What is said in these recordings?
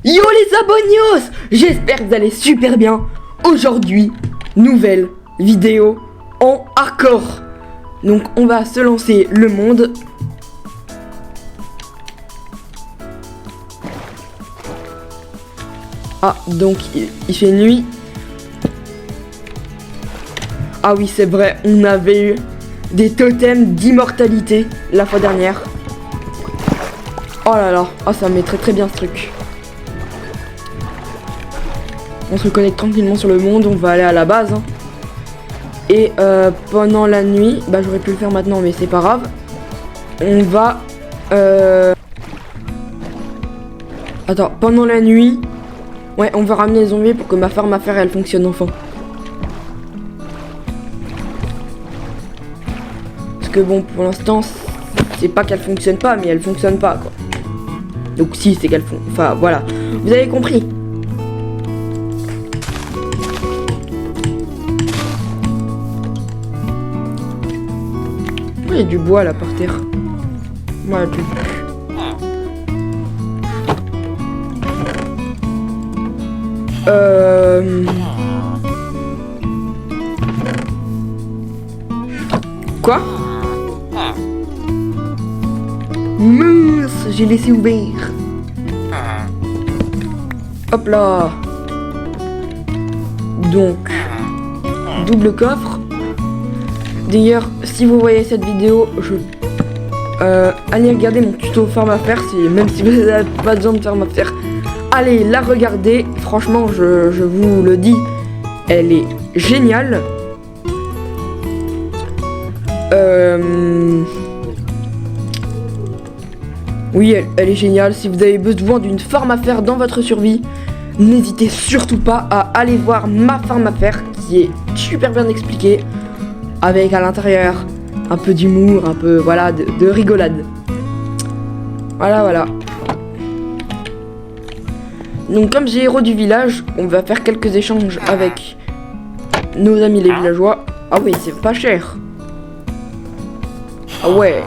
Yo les abonnios, j'espère que vous allez super bien. Aujourd'hui, nouvelle vidéo en hardcore. Donc on va se lancer le monde. Ah, donc il fait nuit. Ah oui, c'est vrai, on avait eu des totems d'immortalité la fois dernière. Oh là là, oh, ça me met très bien ce truc. On se connecte tranquillement sur le monde, on va aller à la base. Hein. Et pendant la nuit, bah j'aurais pu le faire maintenant mais c'est pas grave. On va... Attends, pendant la nuit, ouais on va ramener les zombies pour que ma ferme à faire elle fonctionne enfin. Parce que bon pour l'instant, c'est pas qu'elle fonctionne pas mais elle fonctionne pas quoi. Donc si c'est qu'elle fonctionne, enfin voilà, vous avez compris. Il y a du bois là par terre. Voilà, du... Quoi? Mince, j'ai laissé ouvert. Hop là. Donc, double coffre. D'ailleurs, si vous voyez cette vidéo, allez regarder mon tuto ferme à faire, même si vous n'avez pas besoin de ferme à faire. Allez la regarder, franchement, je vous le dis, elle est géniale. Oui, elle est géniale. Si vous avez besoin d'une farm à faire dans votre survie, n'hésitez surtout pas à aller voir ma farm à faire, qui est super bien expliquée. Avec à l'intérieur un peu d'humour, un peu voilà de rigolade. Voilà. Donc comme j'ai héros du village, on va faire quelques échanges avec nos amis les villageois. Ah oui, c'est pas cher. Ah ouais.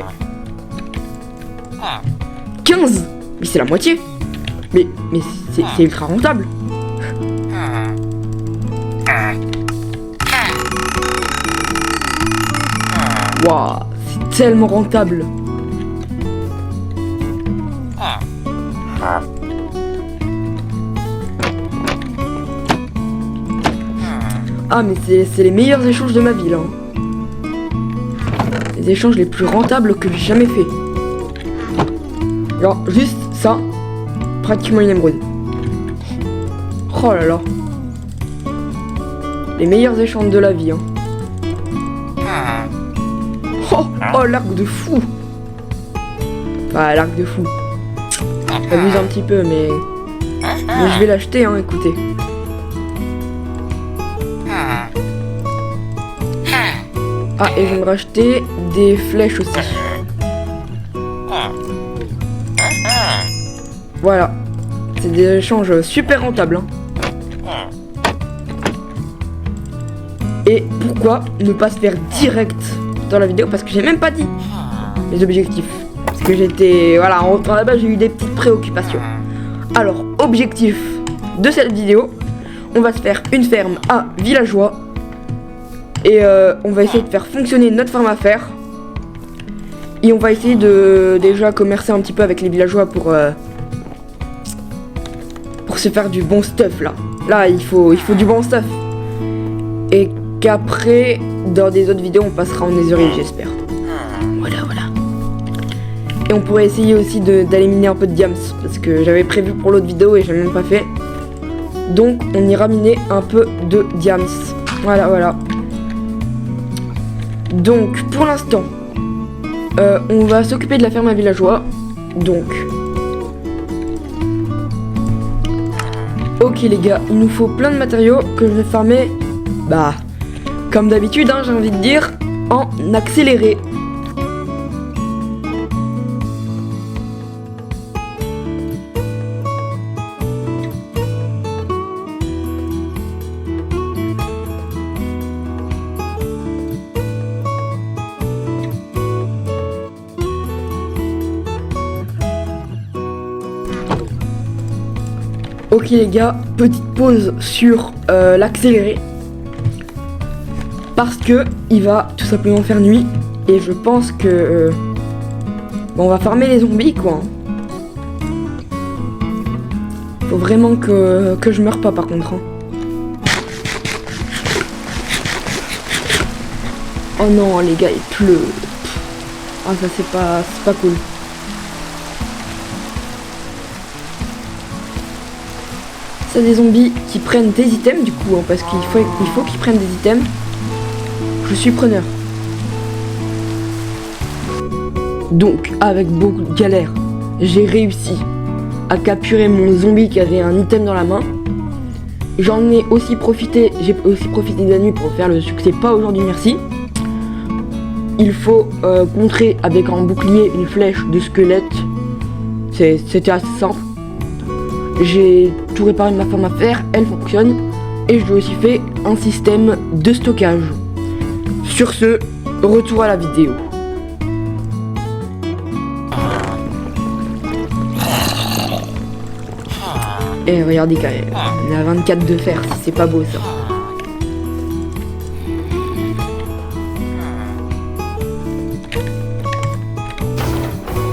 15. Mais c'est la moitié. Mais c'est ultra rentable. Waouh, c'est tellement rentable. Ah mais c'est les meilleurs échanges de ma vie là. Les échanges les plus rentables que j'ai jamais fait. Alors juste ça, pratiquement une émeraude. Oh là là. Les meilleurs échanges de la vie. Hein. Oh, l'arc de fou. Enfin, l'arc de fou. J'abuse un petit peu, mais je vais l'acheter, hein, écoutez. Ah, et je vais me racheter des flèches aussi. Voilà. C'est des échanges super rentables. Hein. Et pourquoi ne pas se faire direct dans la vidéo, parce que j'ai même pas dit les objectifs, parce que j'étais voilà, en rentrant là-bas j'ai eu des petites préoccupations. Alors objectif de cette vidéo, on va se faire une ferme à villageois et on va essayer de faire fonctionner notre ferme à faire et on va essayer de déjà commercer un petit peu avec les villageois pour se faire du bon stuff là il faut du bon stuff et qu'après dans des autres vidéos on passera en netherite j'espère. Voilà. Et on pourrait essayer aussi d'aller miner un peu de diams parce que j'avais prévu pour l'autre vidéo et j'ai même pas fait. Donc on ira miner un peu de diams. Voilà. Donc pour l'instant on va s'occuper de la ferme à villageois. Donc ok les gars, il nous faut plein de matériaux que je vais farmer. Bah comme d'habitude, hein, j'ai envie de dire, en accéléré. Ok les gars, petite pause sur l'accéléré. Parce que il va tout simplement faire nuit. Et je pense que... bon, on va farmer les zombies quoi. Faut vraiment que je meure pas par contre. Hein. Oh non les gars, il pleut. Ah ça c'est pas cool. C'est des zombies qui prennent des items du coup, hein, parce qu'il faut qu'ils prennent des items. Je suis preneur. Donc, avec beaucoup de galères, j'ai réussi à capturer mon zombie qui avait un item dans la main. J'ai aussi profité de la nuit pour faire le succès pas aujourd'hui merci. Il faut contrer avec un bouclier une flèche de squelette. C'était assez simple. J'ai tout réparé de ma forme à faire, elle fonctionne. Et je lui ai aussi fait un système de stockage. Sur ce, retour à la vidéo. Et regardez quand même, on est à 24 de fer, si c'est pas beau ça.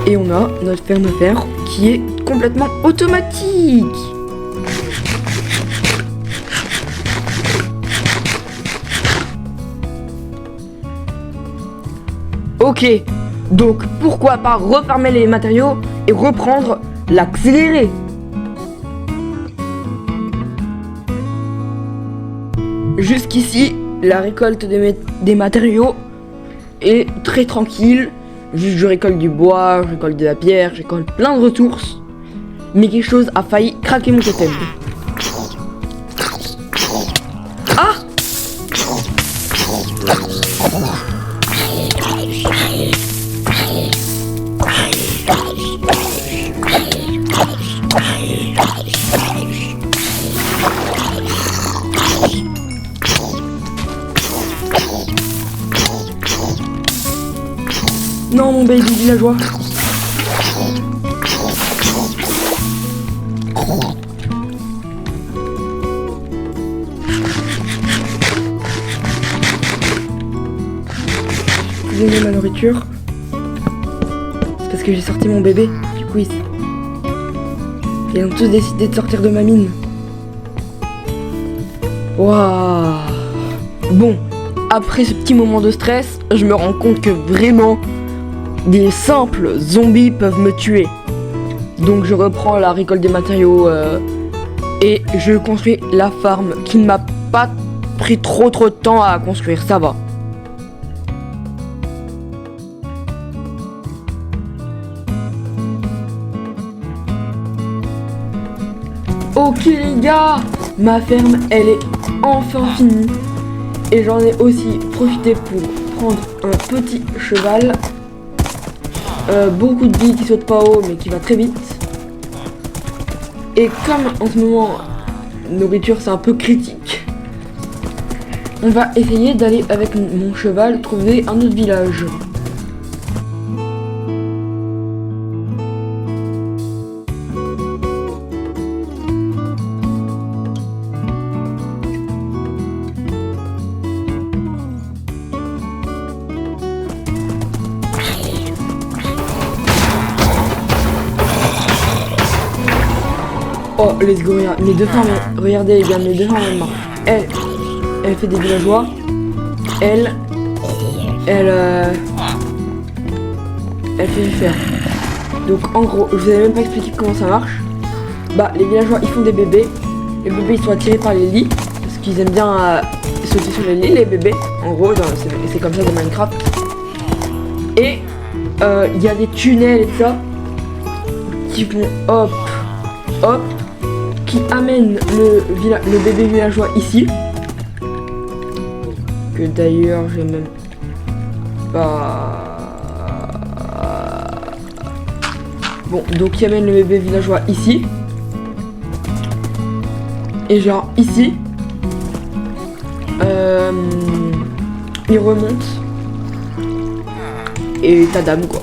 Et on a notre ferme à fer qui est complètement automatique. Ok, donc pourquoi pas refarmer les matériaux et reprendre l'accéléré. Jusqu'ici, la récolte des matériaux est très tranquille. Juste je récolte du bois, je récolte de la pierre, je récolte plein de ressources. Mais quelque chose a failli craquer mon totem. Ah! Non mon baby villageois. Vous aimez ma nourriture? C'est parce que j'ai sorti mon bébé. Du coup ils ont tous décidé de sortir de ma mine. Waouh. Bon, après ce petit moment de stress, je me rends compte que vraiment des simples zombies peuvent me tuer. Donc je reprends la récolte des matériaux et je construis la farm qui ne m'a pas pris trop de temps à construire, ça va. Ok les gars, ma ferme elle est enfin finie. Et j'en ai aussi profité pour prendre un petit cheval. Beaucoup de billes qui sautent pas haut mais qui va très vite. Et comme en ce moment nourriture c'est un peu critique, on va essayer d'aller avec mon cheval trouver un autre village. Oh, let's go, mes deux femmes, regardez les gars, mes deux femmes, elle fait des villageois. Elle fait du fer. Donc en gros, je vous avais même pas expliqué comment ça marche. Bah, les villageois, ils font des bébés. Les bébés, ils sont attirés par les lits. Parce qu'ils aiment bien sauter sur les lits, les bébés. En gros, c'est comme ça dans Minecraft. Et il y a des tunnels et tout ça. Qui font hop, hop. Qui amène le bébé villageois ici. Que d'ailleurs j'ai même pas... Bon, donc qui amène le bébé villageois ici. Et genre ici. Il remonte. Et tadam quoi.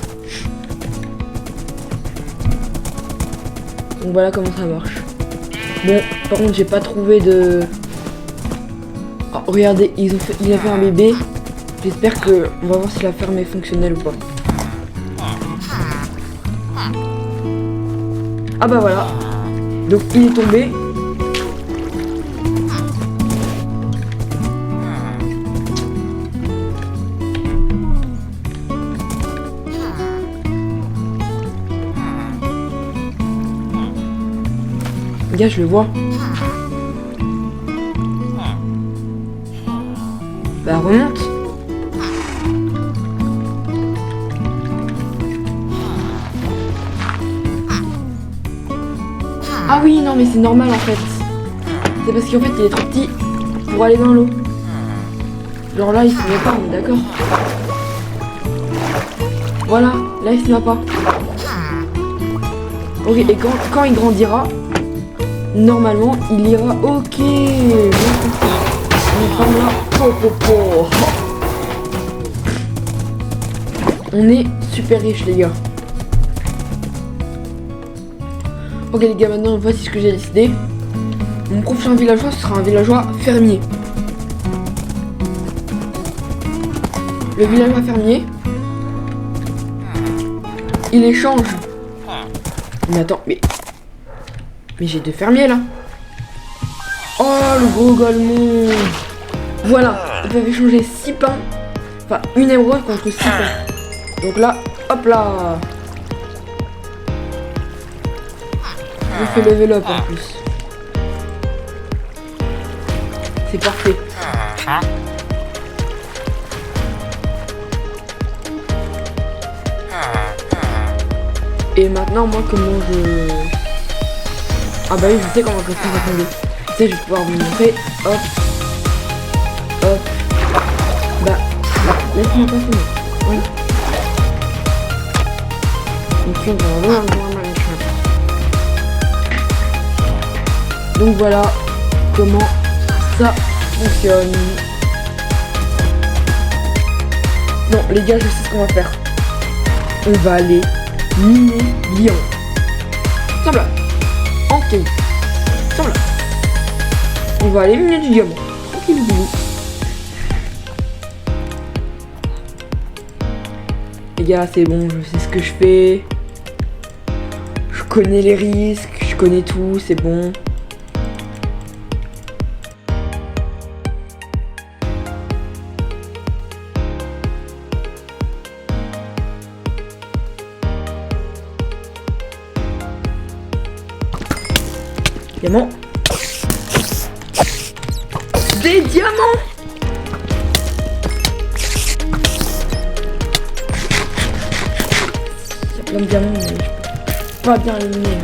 Donc voilà comment ça marche. Bon, par contre, j'ai pas trouvé de... Oh, regardez, il a fait un bébé. J'espère que... On va voir si la ferme est fonctionnelle ou pas. Ah bah voilà. Donc, il est tombé. Gars, je le vois. Bah remonte. Ah oui, non mais c'est normal en fait. C'est parce qu'en fait il est trop petit pour aller dans l'eau. Genre là il se met pas, on est d'accord. Voilà, là il se met pas. Ok, et quand il grandira, normalement il ira. Ok. On est là. On est super riche les gars. Ok les gars, maintenant voici ce que j'ai décidé. Mon prochain villageois, ce sera un villageois fermier. Le villageois fermier, il échange. Mais attends, mais j'ai 2 fermiers là. Oh le gros golemon. Voilà, ils peuvent échanger 6 pains. Enfin, une émeraude contre 6 pains. Donc là, hop là. Je fais level up en plus. C'est parfait. Et maintenant, moi, comment je... Ah bah oui, je sais comment je vais faire. Attendez. Tu sais, je vais pouvoir vous montrer. Hop. Hop. Bah, laisse-moi passer. Voilà. Donc voilà comment ça fonctionne. Non les gars, je sais ce qu'on va faire. On va aller miner Lyon. Semble. Ok. Semble. On va aller miner du diamant. Ok, les gars, c'est bon, je sais ce que je fais. Je connais les risques, je connais tout, c'est bon. Diamant. Des diamants. Il y a plein de diamants, mais je peux pas bien les miner.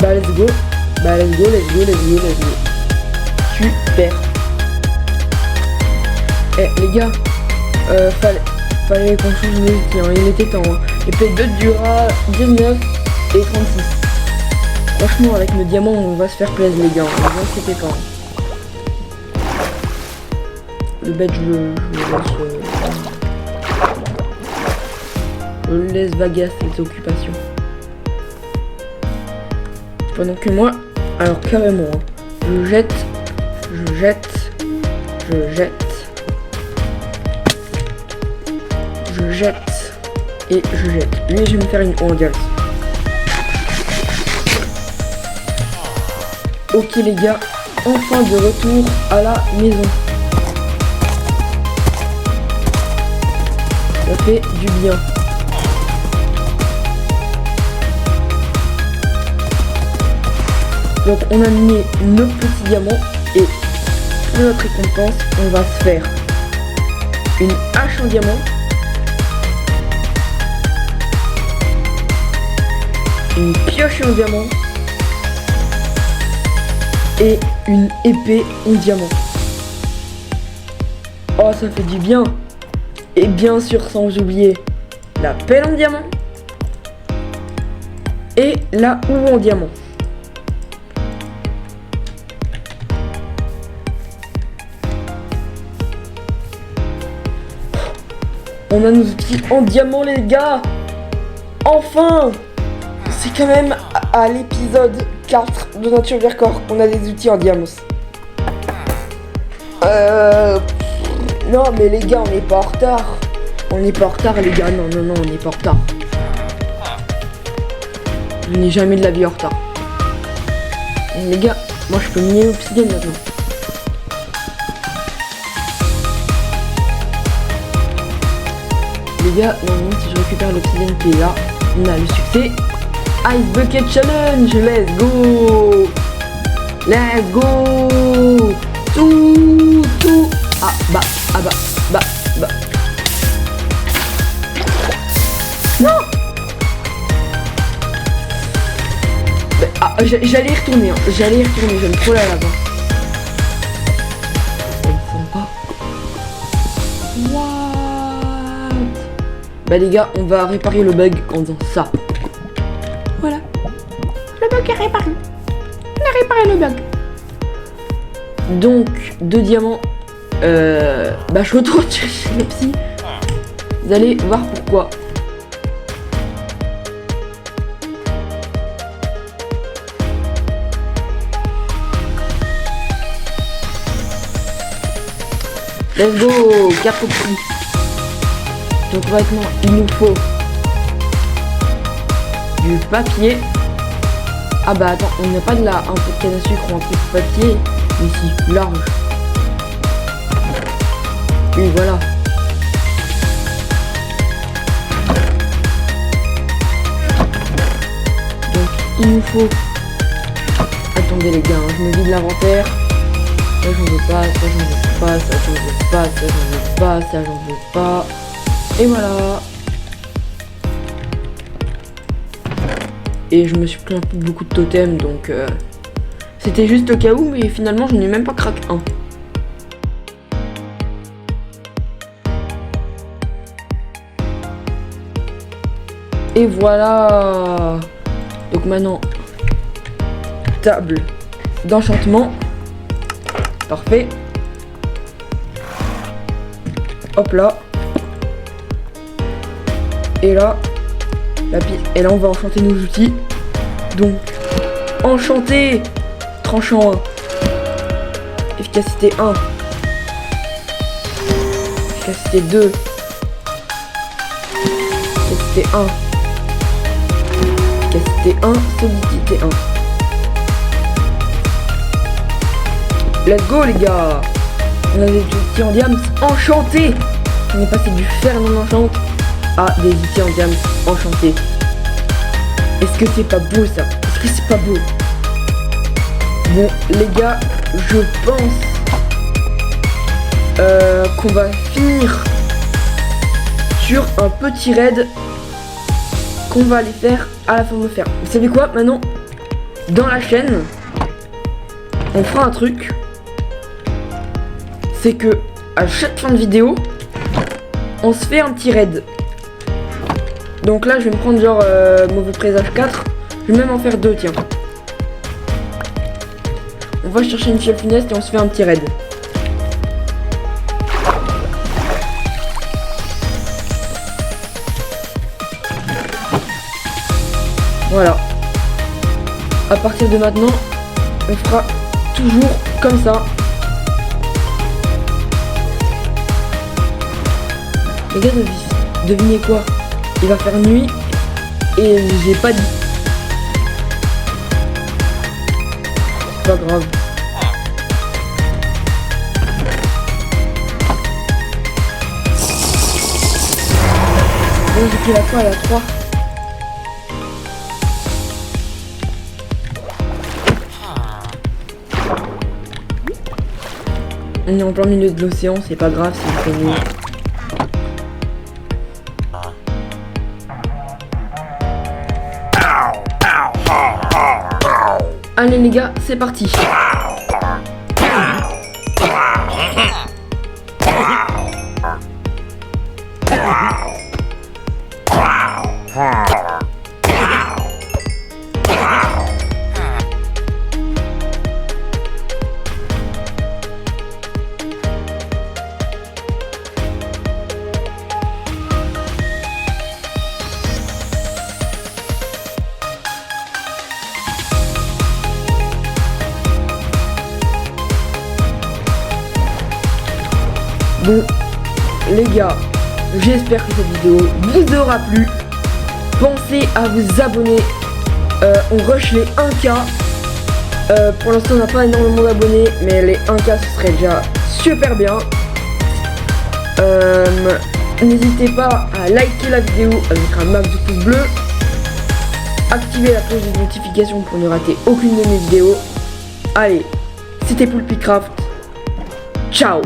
Bah let's go. Bah let's go, let's go, let's go, let's go. Super. Eh les gars, fallait qu'on change les outils, hein. Il était temps. Hein. Et P2 durera 19 et 36. Franchement avec nos diamants on va se faire plaisir les gars. Ne vous inquiétez pas. Le bête je le laisse vaguer à ses occupations. Pendant que moi, alors carrément, hein, je jette, et je jette. Lui, je vais me faire une mondiale. Ok les gars, enfin de retour à la maison. Ça fait du bien. Donc on a miné nos petits diamants et pour notre récompense, on va se faire une hache en diamant, une pioche en diamant et une épée en diamant. Oh ça fait du bien. Et bien sûr sans oublier la pelle en diamant Et là où en diamant. On a nos outils en diamant les gars. Enfin. C'est quand même à l'épisode 4 de Nature Vercors qu'on a des outils en diamants. Non mais les gars, on n'est pas en retard. On n'est pas en retard les gars, non, on n'est pas en retard. On n'est jamais de la vie en retard. Et les gars, moi je peux miner l'obsidienne maintenant. Les gars, normalement si je récupère l'obsidienne qui est là, on a le succès. Ice Bucket Challenge, let's go. Let's go. Tout. Ah bah. Non. Ah, j'allais y retourner, j'aime trop la lave. What? Bah les gars, on va réparer le bug en faisant ça. Voilà. Le bug est réparé. On a réparé le bug. Donc, 2 diamants. Bah je retourne chez le psy. Vous allez voir pourquoi. Let's go, 4 prix. Donc maintenant il nous faut du papier. Ah bah attends, on n'a pas de la un peu de canne à sucre ou un peu de papier. Ici, large. Oui voilà. Donc il nous faut. Attendez les gars, hein, je me vide l'inventaire. Ça j'en veux pas, ça j'en veux pas, ça j'en veux pas, ça j'en veux pas, ça j'en veux pas. Et voilà. Et je me suis pris un peu beaucoup de totems donc c'était juste au cas où, mais finalement je n'ai même pas craqué un. Et voilà. Donc maintenant table d'enchantement. Parfait. Hop là. Et là, la pile. Et là, on va enchanter nos outils. Donc, enchanter. Tranchant 1. Efficacité 1. Efficacité 2. Efficacité 1. Efficacité 1. Solidité 1. Let's go les gars. On a des outils en diams enchantés. On est passé du fer non enchante à des outils en diams enchantés. Est-ce que c'est pas beau ça? Est-ce que c'est pas beau? Bon les gars, je pense qu'on va finir sur un petit raid qu'on va aller faire à la forme de fer. Vous savez quoi? Maintenant, dans la chaîne, on fera un truc. C'est que à chaque fin de vidéo, on se fait un petit raid. Donc là, je vais me prendre genre mauvais présage 4. Je vais même en faire 2, tiens. On va chercher une fiole funeste et on se fait un petit raid. Voilà. À partir de maintenant, on fera toujours comme ça. Les gars, devinez quoi? Il va faire nuit et j'ai pas dit. C'est pas grave. Bon, j'ai pris la fois à la 3. On est en plein milieu de l'océan, c'est pas grave, c'est prévu. Allez les gars, c'est parti. Bon, les gars, j'espère que cette vidéo vous aura plu. Pensez à vous abonner. On rush les 1K. Pour l'instant, on n'a pas énormément d'abonnés, mais les 1K, ce serait déjà super bien. N'hésitez pas à liker la vidéo avec un max de pouces bleus. Activez la cloche de notification pour ne rater aucune de mes vidéos. Allez, c'était Poulpicraft. Ciao.